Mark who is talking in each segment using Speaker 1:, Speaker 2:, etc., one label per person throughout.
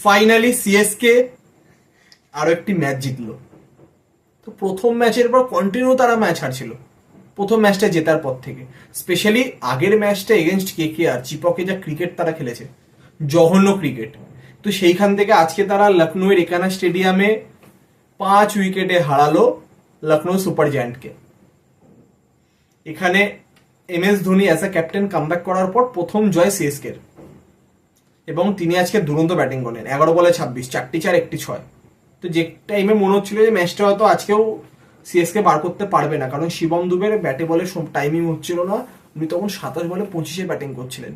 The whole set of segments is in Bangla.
Speaker 1: ফাইনালি সিএসকে আরো একটি ম্যাচ জিতলো। তো প্রথম ম্যাচের পর কন্টিনিউ তারা ম্যাচ হারছিল প্রথম ম্যাচটা জেতার পর থেকে। স্পেশালি আগের ম্যাচটা এগেনস্ট কেকেআর, চিপকে যা ক্রিকেট তারা খেলেছে, জঘন্য ক্রিকেট। তো সেইখান থেকে আজকে তারা লখনৌয়ের একানা স্টেডিয়ামে 5 উইকেটে হারালো লখনৌ সুপার জায়ান্টকে। এখানে M S Dhoni as a captain comeback করার পর প্রথম জয় সিএসকের, এবং তিনি আজকে দুরন্ত ব্যাটিং করলেন। 11 বলে 26, 4টি 4, 1টি 6। তো যে টাইমে মনে হচ্ছিল যে ম্যাচটা হয়তো আজকেও সিএসকে বার করতে পারবে না, কারণ শিবম দুবের ব্যাটে বলে টাইমিং হচ্ছিল না। উনি তখন 27 বলে 25 ব্যাটিং করছিলেন,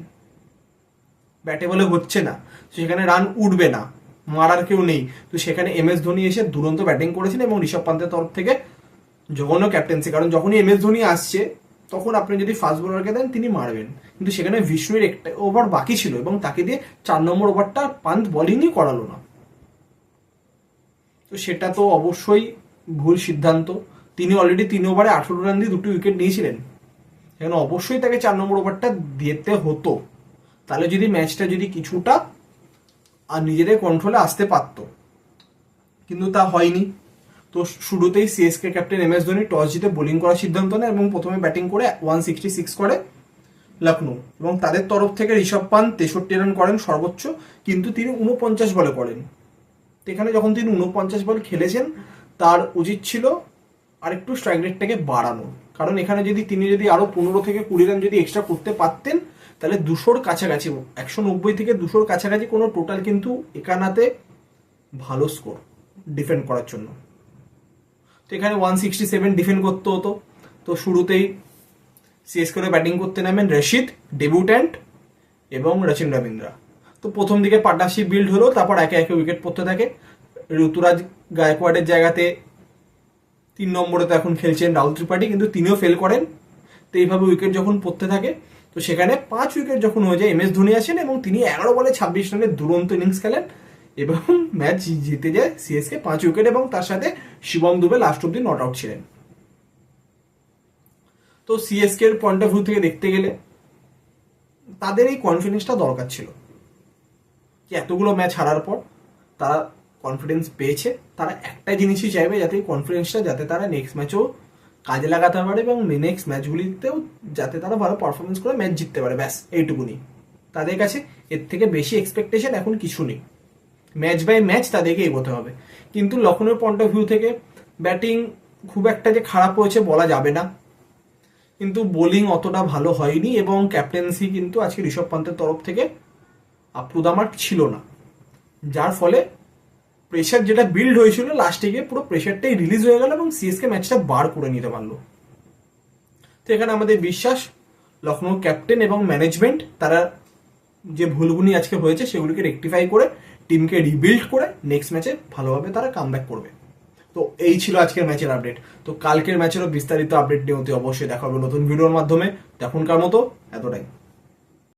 Speaker 1: ব্যাটে বলে হচ্ছে না, সেখানে রান উঠবে না, মারার কেউ নেই। তো সেখানে এম এস ধোনি এসে দুরন্ত ব্যাটিং করেছেন এবং ঋষভ পান্তের তরফ থেকে জঘন্য ক্যাপ্টেন্সি। কারণ যখনই এম এস ধোনি আসছে তখন আপনি যদি ফাস্ট বোলারকে দেন তিনি মারবেন, কিন্তু সেখানে বিষ্ণুর একটা ওভার বাকি ছিল এবং তাকে দিয়ে 4 নম্বর ওভারটা পান্ত বোলিংই করালো না। তো সেটা তো অবশ্যই ভুল সিদ্ধান্ত। তিনি অলরেডি 3 ওভারে 18 রান দিয়ে 2টি উইকেট নিয়েছিলেন, সেখানে অবশ্যই তাকে 4 নম্বর ওভারটা দিতে হতো। তাহলে যদি ম্যাচটা যদি কিছুটা আর নিজেদের কন্ট্রোলে আসতে পারতো, কিন্তু তা হয়নি। তো শুরুতেই CSK captain M S Dhoni toss জিতে বোলিং করার সিদ্ধান্ত নেয় এবং প্রথমে ব্যাটিং করে 166 করে লখনৌ, এবং তাদের তরফ থেকে ঋষভ পান্ত 63 রান করেন সর্বোচ্চ, কিন্তু তিনি 49 বলে করেন। এখানে যখন তিনি 49 বল খেলেছেন, তার উচিত ছিল আর একটু স্ট্রাইক রেটটাকে বাড়ানো, কারণ এখানে যদি তিনি আরো 15 থেকে 20 রান যদি এক্সট্রা করতে পারতেন, তাহলে 200-র কাছাকাছি, 190 থেকে 200-র কাছাকাছি কোনো টোটাল কিন্তু একানাতে ভালো স্কোর ডিফেন্ড করার জন্য। তো এখানে 167 ডিফেন্ড করতে হতো। তো শুরুতেই সিএসকে ব্যাটিং করতে নামেন রশিদ, ডেবিউট্যান্ট, এবং রচিন রবীন্দ্রা। তো প্রথম দিকে পার্টনারশিপ বিল্ড হলো, তারপর একে একে উইকেট পড়তে থাকে। ঋতুরাজ গায়কোয়াড়ের জায়গাতে 3 নম্বরে তো এখন খেলছেন রাহুল ত্রিপাঠী, কিন্তু তিনিও ফেল করেন। তো এইভাবে উইকেট যখন পড়তে থাকে, তো সেখানে 5 উইকেট যখন হয়ে যায়, এম এস ধোনি আসেন এবং তিনি 11 বলে 26 রানের দুরন্ত ইনিংস খেলেন এবং ম্যাচ জিতে যায় সিএসকে 5 উইকেট, এবং তার সাথে শিবম দুবে লাস্ট অব্দি নট আউট ছিলেন। তো সিএসকে এর পয়েন্ট অফ ভিউ থেকে দেখতে গেলে তাদের এই কনফিডেন্সটা দরকার ছিল, যে এতগুলো ম্যাচ হারার পর তারা কনফিডেন্স পেয়েছে। তারা একটা জিনিসই চাইবে, যাতে কনফিডেন্সটা যাতে তারা নেক্সট ম্যাচেও কাজে লাগাতে পারে এবং নেক্সট ম্যাচগুলিতেও যাতে তারা ভালো পারফরমেন্স করে ম্যাচ জিততে পারে। ব্যাস এইটুকুনি তাদের কাছে, এর থেকে বেশি এক্সপেকটেশন এখন কিছু নেই। ম্যাচ বাই ম্যাচ তাদেরকে এগোতে হবে। কিন্তু লখনৌর পয়েন্ট অফ ভিউ থেকে ব্যাটিং খুব একটা যে খারাপ হয়েছে বলা যাবে না, কিন্তু বোলিং অতটা ভালো হয়নি, এবং ক্যাপ্টেন্সি কিন্তু আজকে ঋষভ পান্তের তরফ থেকে আপ্লুদামার ছিল না, যার ফলে প্রেশার যেটা বিল্ড হয়েছিল লাস্টে গিয়ে পুরো প্রেশারটাই রিলিজ হয়ে গেল এবং সিএসকে ম্যাচটা বার করে নিতে পারলো। তো এখানে আমাদের বিশ্বাস লখনৌ ক্যাপ্টেন এবং ম্যানেজমেন্ট তারা যে ভুলগুলি আজকে হয়েছে সেগুলিকে রেকটিফাই করে টিমকে রিবিল্ড করে নেক্সট ম্যাচে ভালোভাবে তারা কামব্যাক করবে। তো এই ছিল আজকের ম্যাচের আপডেট। তো কালকের ম্যাচেরও বিস্তারিত আপডেট নিয়ে অতি অবশ্যই দেখা হবে নতুন ভিডিওর মাধ্যমে। এখনকার মতো এতটাই।